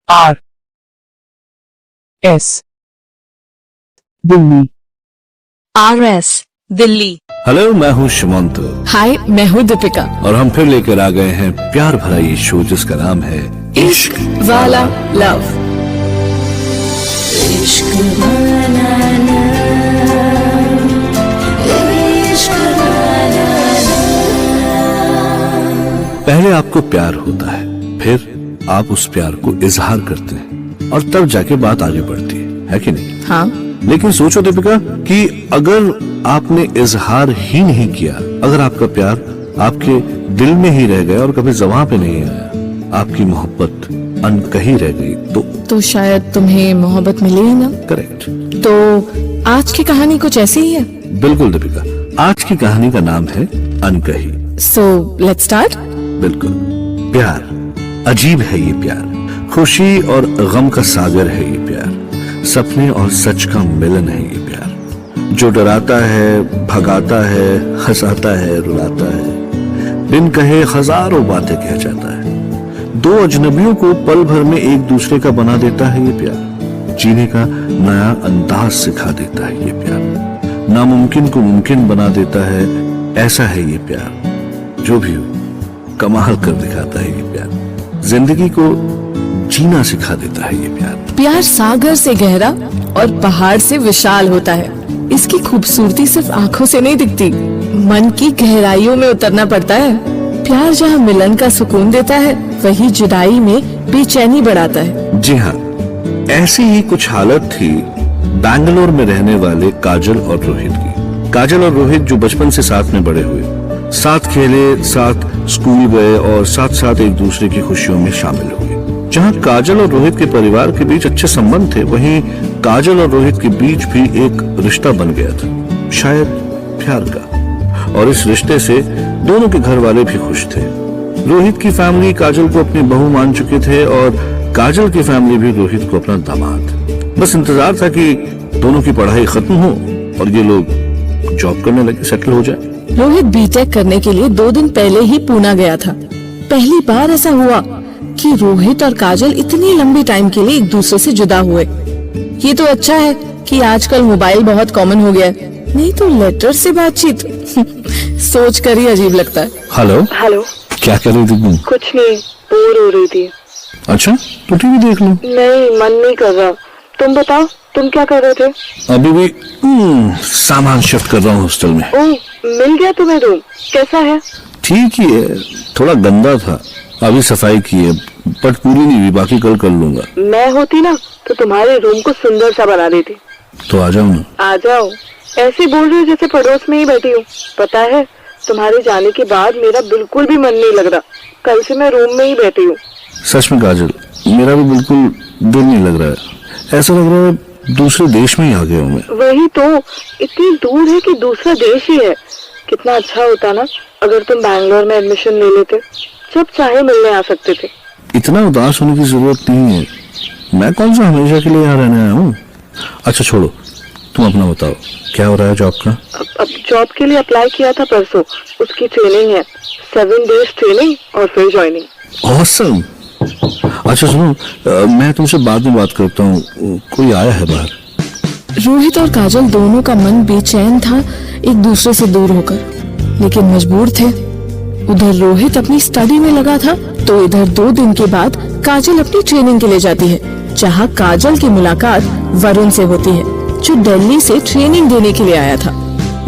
RS Delhi. RS Delhi. Hello, मैं हूँ शुमंत हाय, मैं हूँ दीपिका। और हम फिर लेकर आ गए हैं प्यार भरा ये शो जिसका नाम है इश्क वाला लव। इश्क वाला पहले आपको प्यार होता है, फिर आप उस प्यार को इजहार करते हैं और तब जाके बात आगे बढ़ती है कि नहीं? हाँ। लेकिन सोचो दीपिका कि अगर आपने इजहार ही नहीं किया, अगर आपका प्यार आपके दिल में ही रह गया और कभी ज़बां पे नहीं आया, आपकी मोहब्बत अनकही रह गई तो शायद तुम्हें मोहब्बत मिले ही ना। करेक्ट। तो आज की कहानी कुछ ऐसी ही है। बिल्कुल दीपिका, आज की कहानी का नाम है अनकही। So let's start. बिल्कुल। प्यार अजीब है ये प्यार, खुशी और गम का सागर है ये प्यार, सपने और सच का मिलन है ये प्यार, जो डराता है, भगाता है, हंसाता है, रुलाता है, बिन कहे हजारों बातें कह जाता है, दो अजनबियों को पल भर में एक दूसरे का बना देता है ये प्यार, जीने का नया अंदाज सिखा देता है ये प्यार, नामुमकिन को मुमकिन बना देता है, ऐसा है ये प्यार, जो भी हो कमाल कर दिखाता है ये प्यार, जिंदगी को जीना सिखा देता है ये प्यार। प्यार सागर से गहरा और पहाड़ से विशाल होता है। इसकी खूबसूरती सिर्फ आंखों से नहीं दिखती, मन की गहराइयों में उतरना पड़ता है। प्यार जहाँ मिलन का सुकून देता है, वही जुदाई में बेचैनी बढ़ाता है। जी हाँ, ऐसी ही कुछ हालत थी बैंगलोर में रहने वाले काजल और रोहित की। काजल और रोहित जो बचपन से साथ में बड़े हुए, साथ खेले, साथ स्कूल गए और साथ साथ एक दूसरे की खुशियों में शामिल हुए। जहाँ काजल और रोहित के परिवार के बीच अच्छे संबंध थे, वहीं काजल और रोहित के बीच भी एक रिश्ता बन गया था, शायद प्यार का, और इस रिश्ते से दोनों के घर वाले भी खुश थे। रोहित की फैमिली काजल को अपनी बहू मान चुके थे और काजल की फैमिली भी रोहित को अपना दामाद। बस इंतजार था कि दोनों की पढ़ाई खत्म हो और ये लोग जॉब करने लगे, सेटल हो जाए। रोहित बीटेक करने के लिए 2 दिन पहले ही पूना गया था। पहली बार ऐसा हुआ कि रोहित और काजल इतनी लंबी टाइम के लिए एक दूसरे से जुदा हुए। ये तो अच्छा है कि आजकल मोबाइल बहुत कॉमन हो गया है, नहीं तो लेटर से बातचीत सोच कर ही अजीब लगता है। हेलो हेलो, क्या कर रही थी तुम? कुछ नहीं, बोर हो रही थी। अच्छा, तो टीवी देख लो। नहीं, मन नहीं कर रहा। तुम बताओ, तुम क्या कर रहे थे? अभी भी सामान शिफ्ट कर रहा हूँ हॉस्टल में। ओह, मिल गया तुम्हें रूम? कैसा है? ठीक ही है, थोड़ा गंदा था, अभी सफाई की है, बट पूरी नहीं हुई, बाकी कल कर लूंगा। मैं होती ना तो तुम्हारे रूम को सुंदर सा बना देती। तो आ जाओ ना। आ जाओ, ऐसे बोल रही हो जैसे पड़ोस में ही बैठी हूँ। पता है, तुम्हारे जाने के बाद मेरा बिल्कुल भी मन नहीं लग रहा। कल से मैं रूम में ही बैठी हूँ। सच में काजल, मेरा भी बिल्कुल दिल नहीं लग रहा है, ऐसा लग रहा है दूसरे देश में ही आ गया हूँ मैं। वही तो, इतनी दूर है कि दूसरा देश ही है। कितना अच्छा होता ना अगर तुम बैंगलोर में एडमिशन ले लेते, जब चाहे मिलने आ सकते थे। इतना उदास होने की जरूरत नहीं है, मैं कौन सा हमेशा के लिए यहाँ रहने आया हूँ। अच्छा छोड़ो, तुम अपना बताओ, क्या हो रहा है जॉब का? अब जॉब के लिए अप्लाई किया था परसों, उसकी ट्रेनिंग है, 7 डेज ट्रेनिंग और फिर ज्वाइनिंग। ऑसम। अच्छा सुनो, मैं तुमसे बाद में बात करता हूँ, कोई आया है बाहर। रोहित और काजल दोनों का मन बेचैन था एक दूसरे से दूर होकर, लेकिन मजबूर थे। उधर रोहित अपनी स्टडी में लगा था, तो इधर 2 दिन के बाद काजल अपनी ट्रेनिंग के लिए जाती है, जहाँ काजल की मुलाकात वरुण से होती है, जो दिल्ली से ट्रेनिंग देने के लिए आया था।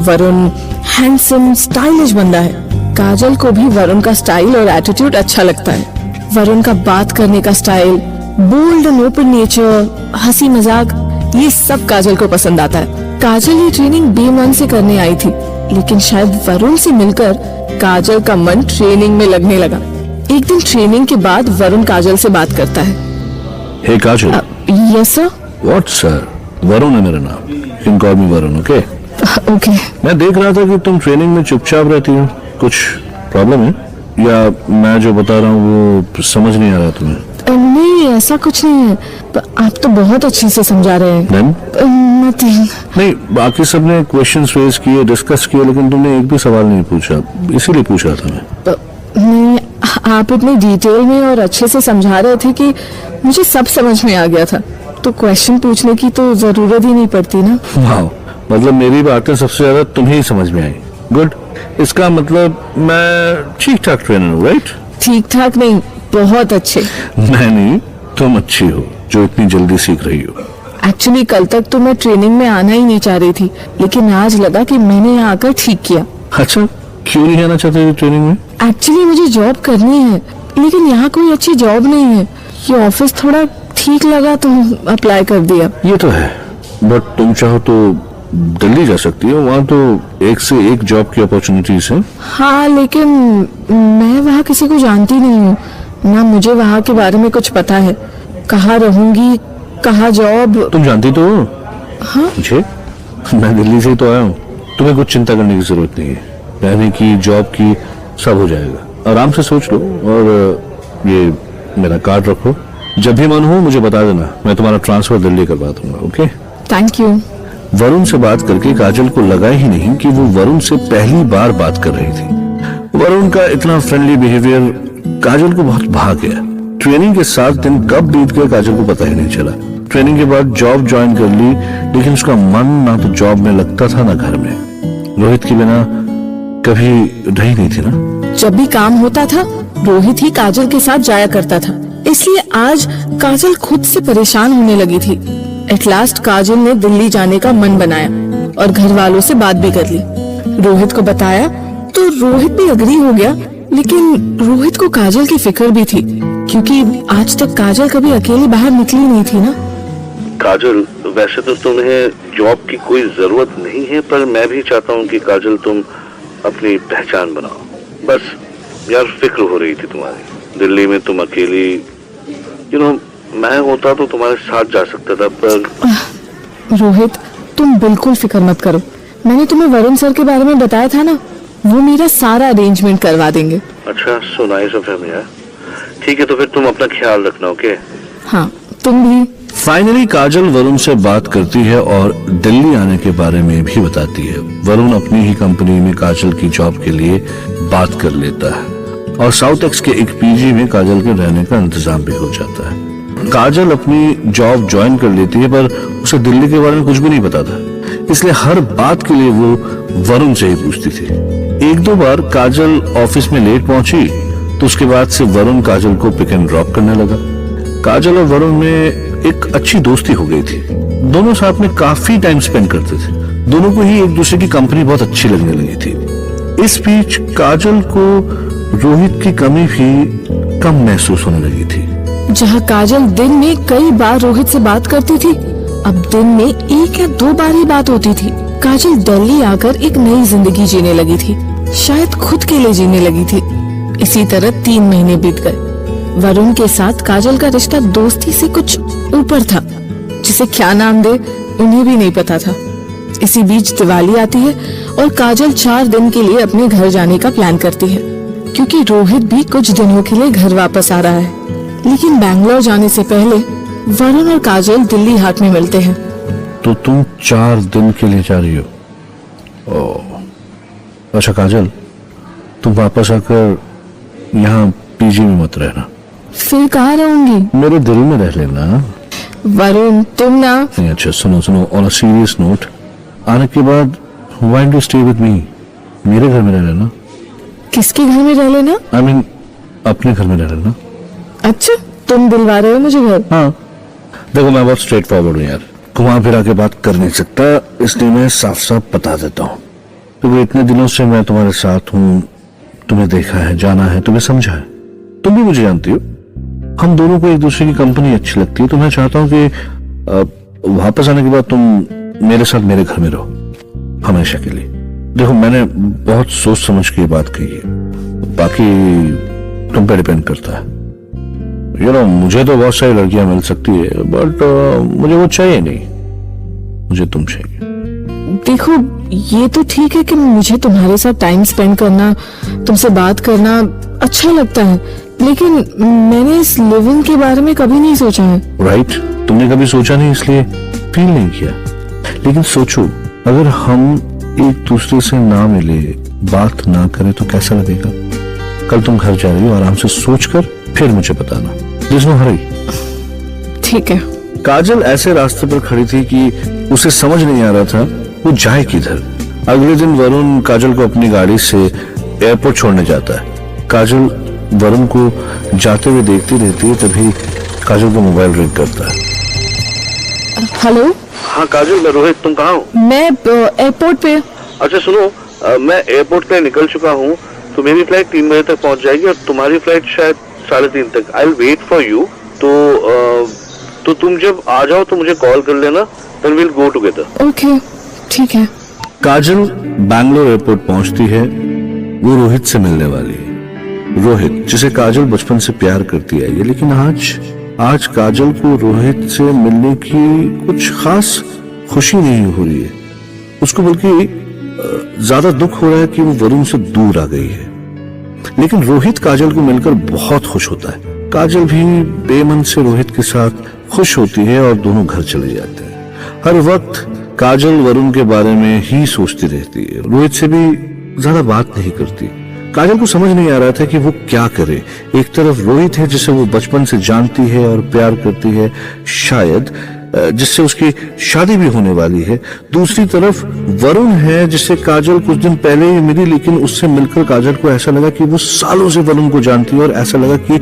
वरुण हैंडसम, स्टाइलिश बंदा है। काजल को भी वरुण का स्टाइल और एटीट्यूड अच्छा लगता है। वरुण का बात करने का style, bold and open nature, हंसी मजाक, ये सब काजल को पसंद आता है। काजल ये ट्रेनिंग बेमन से करने आई थी, लेकिन शायद वरुण से मिलकर काजल का मन ट्रेनिंग में लगने लगा। एक दिन ट्रेनिंग के बाद वरुण काजल से बात करता है। Hey Kajal. Yes sir. What sir? Varun है मेरा नाम, you can call me Varun. Okay okay. मैं देख रहा था कि तुम ट्रेनिंग में चुपचाप रहती हो, कुछ प्रॉब्लम है या मैं जो बता रहा हूँ वो समझ नहीं आ रहा तुम्हें? नहीं, ऐसा कुछ नहीं है, आप तो बहुत अच्छे से समझा रहे हैं। Nothing. नहीं, बाकी सबने क्वेश्चंस रेज किए, डिस्कस किए, लेकिन तुमने एक भी सवाल नहीं पूछा, इसीलिए पूछ रहा था मैं। नहीं, आप इतने डिटेल में और अच्छे से समझा रहे थे कि मुझे सब समझ में आ गया था, तो क्वेश्चन पूछने की तो जरूरत ही नहीं पड़ती ना। वाह, मतलब मेरी बातें सबसे ज्यादा तुम्हें ही समझ में आई। गुड, इसका मतलब मैं ठीक ठाक ट्रेनर हूँ, राइट? ठीक ठाक नहीं, बहुत अच्छे। मैं नहीं, तुम अच्छी हो जो इतनी जल्दी सीख रही हो। एक्चुअली कल तक तो मैं ट्रेनिंग में आना ही नहीं चाह रही थी, लेकिन आज लगा कि मैंने यहाँ आकर ठीक किया। अच्छा, क्यों नहीं आना चाहते थे ट्रेनिंग में? एक्चुअली मुझे जॉब करनी है, लेकिन यहाँ कोई अच्छी जॉब नहीं है। ये ऑफिस थोड़ा ठीक लगा तो अप्लाई कर दिया। ये तो है, बट तुम चाहो तो दिल्ली जा सकती हो, वहाँ तो एक से एक जॉब की अपॉर्चुनिटीज है। हाँ, लेकिन मैं वहाँ किसी को जानती नहीं हूँ, ना मुझे वहाँ के बारे में कुछ पता है। कहाँ रहूंगी, कहाँ जॉब। तुम जानती तो हो। हाँ, मुझे, मैं दिल्ली से ही तो आया हूँ। तुम्हें कुछ चिंता करने की जरूरत नहीं है, रहने की, जॉब की, सब हो जाएगा। आराम से सोच लो और ये मेरा कार्ड रखो, जब भी मन हो मुझे बता देना, मैं तुम्हारा ट्रांसफर दिल्ली करवा दूंगा। ओके? Thank you. वरुण से बात करके काजल को लगा ही नहीं कि वो वरुण से पहली बार बात कर रही थी। वरुण का इतना फ्रेंडली बिहेवियर काजल को बहुत भा गया। ट्रेनिंग के 7 दिन कब बीत गए काजल को पता ही नहीं चला। ट्रेनिंग के बाद जॉब ज्वाइन कर ली, लेकिन उसका मन ना तो जॉब में लगता था ना घर में। रोहित के बिना कभी रही नहीं थी ना। जब भी काम होता था रोहित ही काजल के साथ जाया करता था, इसलिए आज काजल खुद से परेशान होने लगी थी। एट लास्ट काजल ने दिल्ली जाने का मन बनाया और घर वालों से बात भी कर ली। रोहित को बताया तो रोहित भी अग्री हो गया, लेकिन रोहित को काजल की फिक्र भी थी, क्योंकि आज तक काजल कभी अकेली बाहर निकली नहीं थी ना। काजल, वैसे तो तुम्हें जॉब की कोई जरूरत नहीं है, पर मैं भी चाहता हूँ कि काजल तुम अपनी पहचान बनाओ। बस यार, फिक्र हो रही थी तुम्हारी। दिल्ली में तुम अकेली, मैं होता तो तुम्हारे साथ जा सकता था, पर रोहित, तुम बिल्कुल फिक्र मत करो। मैंने तुम्हें वरुण सर के बारे में बताया था ना, वो मेरा सारा अरेंजमेंट करवा देंगे। अच्छा, सो नाइस ऑफ हिम यार। ठीक है, तो फिर तुम अपना ख्याल रखना। ओके? हाँ, तुम भी। फाइनली काजल वरुण से बात करती है और दिल्ली आने के बारे में भी बताती है। वरुण अपनी ही कंपनी में काजल की जॉब के लिए बात कर लेता है और साउथ एक्स के एक पीजी में काजल के रहने का इंतजाम भी हो जाता है। काजल अपनी जॉब ज्वाइन कर लेती है, पर उसे दिल्ली के बारे में कुछ भी नहीं पता था, इसलिए हर बात के लिए वो वरुण से ही पूछती थी। 1-2 बार काजल ऑफिस में लेट पहुंची तो उसके बाद से वरुण काजल को पिक एंड ड्रॉप करने लगा। काजल और वरुण में एक अच्छी दोस्ती हो गई थी। दोनों साथ में काफी टाइम स्पेंड करते थे। दोनों को ही एक दूसरे की कंपनी बहुत अच्छी लगने लगी थी। इस बीच काजल को रोहित की कमी भी कम महसूस होने लगी थी। जहाँ काजल दिन में कई बार रोहित से बात करती थी, अब दिन में 1 या 2 बार ही बात होती थी। काजल दिल्ली आकर एक नई जिंदगी जीने लगी थी, शायद खुद के लिए जीने लगी थी। इसी तरह 3 महीने बीत गए। वरुण के साथ काजल का रिश्ता दोस्ती से कुछ ऊपर था, जिसे क्या नाम दे उन्हें भी नहीं पता था। इसी बीच दिवाली आती है और काजल 4 दिन के लिए अपने घर जाने का प्लान करती है, क्योंकि रोहित भी कुछ दिनों के लिए घर वापस आ रहा है। लेकिन बैंगलोर जाने से पहले वरुण और काजल दिल्ली हाट में मिलते हैं। तो तुम 4 दिन के लिए जा रही हो? अच्छा काजल, तुम वापस आकर यहाँ पीजी में मत रहना। फिर कहाँ रहूंगी? मेरे दिल में रह लेना। वरुण, तुम ना। नहीं, अच्छा सुनो, ऑन अ सीरियस नोट, आने के बाद why don't you stay with me? मेरे घर में रह लेना। किसके घर में रह लेना? I mean, अपने घर में रह लेना। अच्छा, तुम दिलवा रहे हो मुझे घर? हाँ, देखो मैं बहुत स्ट्रेट फॉरवर्ड हूँ यार, घुमा फिरा के बात कर नहीं सकता, इसलिए मैं साफ साफ बता देता हूँ। तो इतने दिनों से मैं तुम्हारे साथ हूँ, तुम्हें देखा है, जाना है, तुम्हें समझा है, तुम भी मुझे जानती हो। हम दोनों को एक दूसरे की कंपनी अच्छी लगती है, तो मैं चाहता हूँ कि वापस आने के बाद तुम मेरे साथ मेरे घर में रहो हमेशा के लिए। देखो मैंने बहुत सोच समझ के बात कही है, बाकी तुम पे डिपेंड करता है। मुझे तो बहुत सारी लड़कियां मिल सकती है, बट मुझे वो चाहिए नहीं, मुझे तुम चाहिए। देखो, ये तो ठीक है कि मुझे तुम्हारे साथ टाइम स्पेंड करना, तुमसे बात करना अच्छा लगता है, लेकिन मैंने इस लिविंग के बारे में कभी नहीं सोचा है। राइट, तुमने कभी सोचा नहीं इसलिए फील नहीं किया, लेकिन सोचो अगर हम एक दूसरे से ना मिले, बात ना करें तो कैसा लगेगा? कल तुम घर जा रही हो, आराम से सोचकर फिर मुझे बताना। There's no hurry। ठीक है। काजल ऐसे रास्ते पर खड़ी थी कि उसे समझ नहीं आ रहा था वो जाए किधर। अगले दिन वरुण काजल को अपनी गाड़ी से एयरपोर्ट छोड़ने जाता है। काजल वरुण को जाते हुए देखती रहती है, तभी काजल का मोबाइल रिंग करता है। हेलो। हाँ काजल, मैं रोहित, तुम कहाँ हो? मैं एयरपोर्ट पे। अच्छा सुनो, मैं एयरपोर्ट पे निकल चुका हूँ, तो मेरी फ्लाइट 3 बजे तक पहुँच जाएगी और तुम्हारी फ्लाइट शायद 3:30 तक। I will wait for you. तो तुम जब आ जाओ तो मुझे कॉल कर लेना, then we will go together. Okay, ठीक है। काजल बैंगलोर एयरपोर्ट पहुंचती है। वो रोहित से मिलने वाली है। रोहित जिसे काजल बचपन से प्यार करती आई है, लेकिन आज काजल को रोहित से मिलने की कुछ खास खुशी नहीं हो रही है। उसको बल्कि ज्यादा दुख हो रहा है कि वो वरुण से दूर आ गई है। लेकिन रोहित काजल को मिलकर बहुत खुश होता है। काजल भी बेमन से रोहित के साथ खुश होती है और दोनों घर चले जाते हैं। हर वक्त काजल वरुण के बारे में ही सोचती रहती है, रोहित से भी ज्यादा बात नहीं करती। काजल को समझ नहीं आ रहा था कि वो क्या करे। एक तरफ रोहित है जिसे वो बचपन से जानती है और प्यार करती है, शायद जिससे उसकी शादी भी होने वाली है। दूसरी तरफ वरुण है जिससे काजल कुछ दिन पहले ही मिली, लेकिन उससे मिलकर काजल को ऐसा लगा कि वो सालों से वरुण को जानती है और ऐसा लगा कि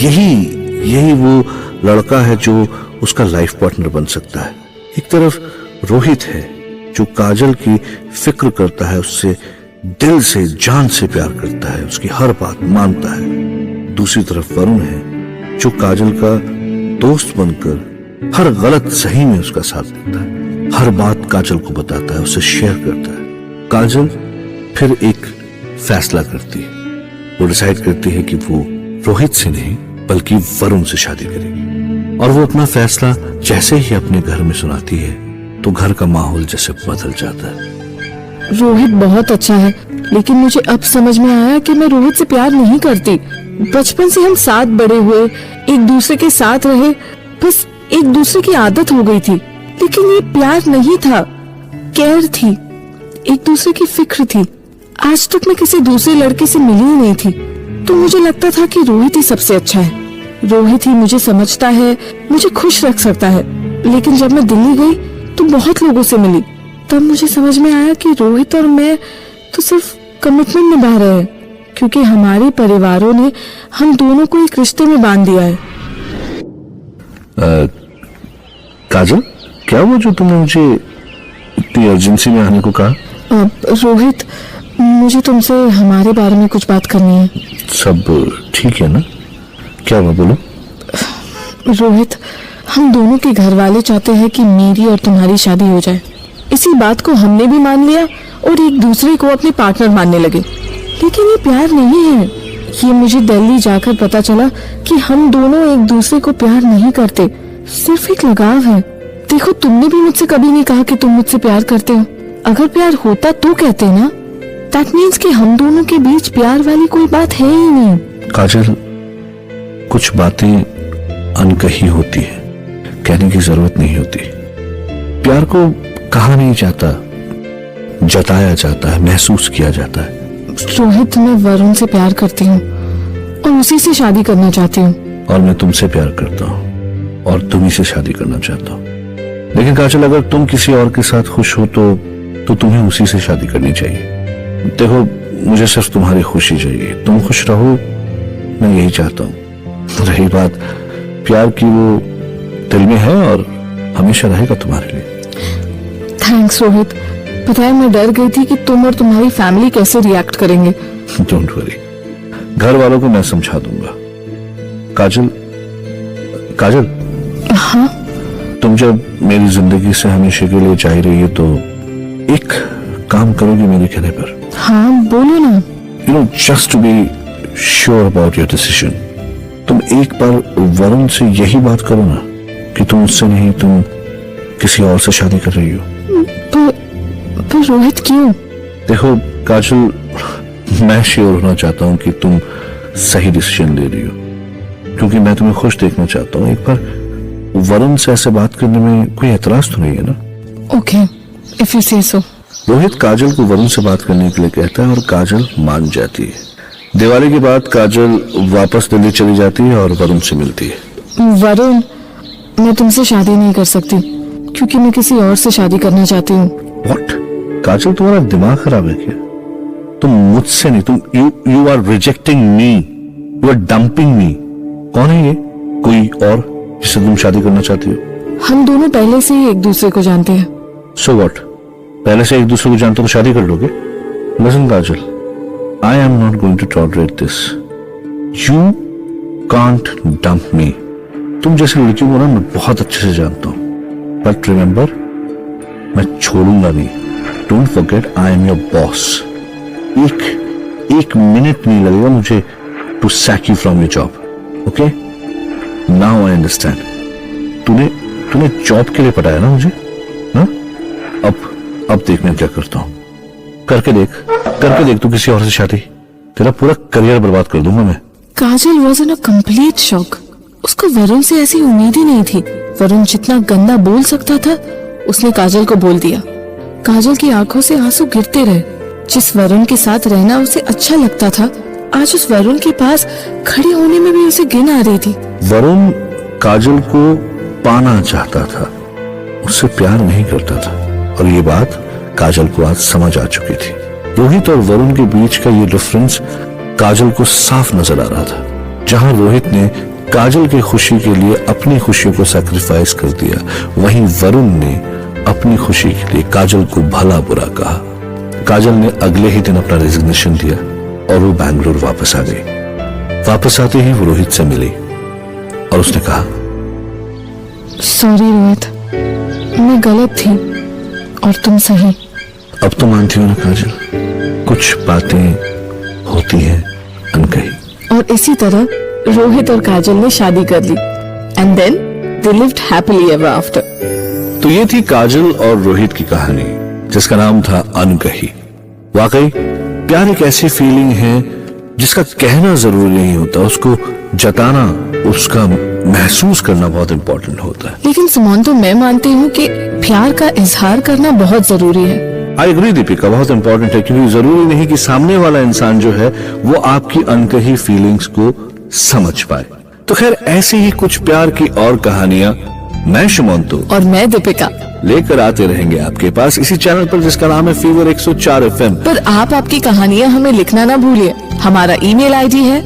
यही वो लड़का है जो उसका लाइफ पार्टनर बन सकता है। एक तरफ रोहित है जो काजल की फिक्र करता है, उससे दिल से जान से प्यार करता है, उसकी हर बात मानता है। दूसरी तरफ वरुण है जो काजल का दोस्त बनकर हर गलत सही में उसका साथ देता है, हर बात काजल को बताता है, उसे शेयर करता है। काजल फिर एक फैसला करती है। वो डिसाइड करती है कि वो रोहित से नहीं बल्कि वरुण से शादी करेगी। और वो अपना फैसला जैसे ही अपने घर में सुनाती है तो घर का माहौल जैसे बदल जाता है। रोहित बहुत अच्छा है, लेकिन मुझे अब समझ में आया कि मैं रोहित से प्यार नहीं करती। बचपन से हम साथ बड़े हुए, एक दूसरे के साथ रहे, बस एक दूसरे की आदत हो गई थी। लेकिन ये प्यार नहीं था, केयर थी, एक दूसरे की फिक्र थी। आज तक मैं किसी दूसरे लड़के से मिली ही नहीं थी, तो मुझे लगता था कि रोहित ही सबसे अच्छा है। रोहित ही मुझे समझता है, मुझे खुश रख सकता है। लेकिन जब मैं दिल्ली गई तो बहुत लोगों से मिली, तब मुझे समझ में आया कि रोहित और मैं तो सिर्फ कमिटमेंट निभा रहे हैं, क्योंकि हमारे परिवारों ने हम दोनों को एक रिश्ते में बांध दिया है। काजल, क्या वो जो तुमने मुझे इतनी अर्जेंसी में आने को कहा? रोहित, मुझे तुमसे हमारे बारे में कुछ बात करनी है। सब ठीक है ना? क्या हुआ, बोलो। रोहित, हम दोनों के घर वाले चाहते हैं कि मेरी और तुम्हारी शादी हो जाए। इसी बात को हमने भी मान लिया और एक दूसरे को अपने पार्टनर मानने लगे। लेकिन ये प्यार नहीं है। ये मुझे दिल्ली जाकर पता चला कि हम दोनों एक दूसरे को प्यार नहीं करते, सिर्फ एक लगाव है। देखो, तुमने भी मुझसे कभी नहीं कहा कि तुम मुझसे प्यार करते हो। अगर प्यार होता तो कहते ना। दैट मीन्स कि हम दोनों के बीच प्यार वाली कोई बात है ही नहीं। काजल, कुछ बातें अनकही होती है, कहने की जरूरत नहीं होती। प्यार को कहा नहीं जाता, जताया जाता है, महसूस किया जाता है। रोहित, मैं वरुण से प्यार करती हूँ और उसी से शादी करना चाहती हूँ। और मैं तुमसे प्यार करता हूँ और तुम्ही से शादी करना चाहता हूँ। लेकिन काजल, अगर तुम किसी और के साथ खुश हो तो तुम्हें उसी से शादी करनी चाहिए। देखो, मुझे सिर्फ तुम्हारी खुशी चाहिए, तुम खुश रहो, मैं यही चाहता हूँ। रही बात प्यार की, वो दिल में है और हमेशा रहेगा तुम्हारे लिए। थैंक्स रोहित। पता है, मैं डर गई थी कि तुम और तुम्हारी फैमिली कैसे रिएक्ट करेंगे। डोंट वरी, घर वालों को मैं समझा दूंगा। काजल, काजल। हाँ? तुम जब मेरी जिंदगी से हमेशा के लिए जा रही हो तो एक काम करोगी मेरे कहने पर? हाँ, बोलो ना। You know, just to be sure about your decision, तुम एक बार वरुण से यही बात करो ना कि तुम उससे नहीं, तुम किसी और से शादी कर रही हो। पर रोहित, क्यों? देखो काजल, मैं श्योर होना चाहता हूँ कि तुम सही डिसीजन ले रही हो, क्योंकि मैं तुम्हें खुश देखना चाहता हूँ। एक बार वरुण से ऐसे बात करने में कोई एतराज तो नहीं है ना? ओके, इफ यू से सो। रोहित काजल को वरुण से बात करने के लिए कहता है और काजल मान जाती है। दिवाली के बाद काजल वापस दिल्ली चली जाती है और वरुण से मिलती है। वरुण, मैं तुमसे शादी नहीं कर सकती क्योंकि मैं किसी और से शादी करना चाहती हूँ। व्हाट? काजल, तुम्हारा दिमाग खराब है क्या? तुम मुझसे नहीं, तुम you are rejecting me, you are dumping me. कौन है ये? कोई और जिससे तुम शादी करना चाहती हो? हम दोनों पहले से ही एक दूसरे को जानते हैं। So what? पहले से एक दूसरे को जानते हो तो शादी कर लोगे? Listen Kajal, I am not going to tolerate this. You can't dump me. तुम जैसी लड़की को ना मैं बहुत अच्छे से जानता हूं, बट रिमेंबर, मैं छोड़ूंगा नहीं। Don't forget, I am your boss. एक मिनट नहीं लगेगा मुझे to sack you from your job. Okay, now I understand. तूने जॉब के लिए पढ़ाया ना मुझे, ना? अब देख मैं क्या करता हूं। करके देख तू किसी और से शादी। तेरा पूरा करियर बर्बाद कर दूंगा मैं। Kajal was in a complete shock. उसको वरुण से ऐसी उम्मीद ही नहीं थी। वरुण जितना गंदा बोल सकता था उसने काजल को बोल दिया। काजल की आंखों से आंसू गिरते रहे। जिस वरुण के साथ रहना उसे अच्छा लगता था, आज उस वरुण के पास खड़े होने में भी उसे घिन आ रही थी। वरुण काजल को पाना चाहता था, उससे प्यार नहीं करता था, और ये बात काजल को आज समझ आ चुकी थी। रोहित और वरुण के बीच का ये डिफरेंस काजल को साफ नजर आ रहा था। जहां रोहित ने काजल की खुशी के लिए अपनी खुशियों को सैक्रिफाइस कर दिया, वहीं वरुण ने अपनी खुशी के लिए काजल को भला बुरा कहा। काजल ने अगले ही दिन अपना रेजिग्नेशन दिया और वो बैंगलोर वापस आ गई। वापस आते ही वो रोहित से मिली और उसने कहा, सॉरी रोहित, मैं गलत थी और तुम सही। अब तो मानती हो ना काजल, कुछ बातें होती हैं अनकही। और इसी तरह रोहित और काजल ने शादी कर ली and then they lived happily ever after. तो ये थी काजल और रोहित की कहानी, जिसका नाम था अनकही। वाकई प्यार एक ऐसी फीलिंग है जिसका कहना जरूरी नहीं होता, उसको जताना, उसका महसूस करना बहुत इंपॉर्टेंट होता है। लेकिन सुमन, तो मैं मानती हूँ कि प्यार का इजहार करना बहुत जरूरी है। आई एग्री दीपिका, बहुत इंपॉर्टेंट है, क्योंकि जरूरी नहीं कि सामने वाला इंसान जो है वो आपकी अनकही फीलिंग्स को समझ पाए। तो खैर, ऐसी ही कुछ प्यार की और कहानियां मैं शुमंतु और मैं दीपिका लेकर आते रहेंगे आपके पास इसी चैनल पर, जिसका नाम है फीवर 104 FM। पर आप आपकी कहानियां हमें लिखना ना भूलिए। हमारा ईमेल आईडी है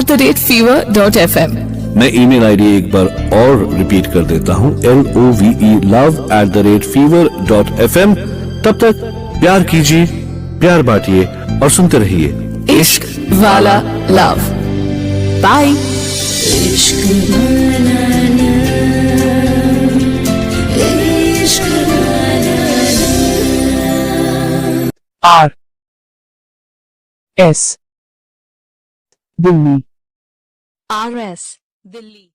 love@fever.fm। मैं ईमेल आईडी एक बार और रिपीट कर देता हूँ, love@fever.fm। तब तक प्यार कीजिए, प्यार बांटिए और सुनते रहिए इश्क वाला love. Bye. RS Delhi. RS Delhi.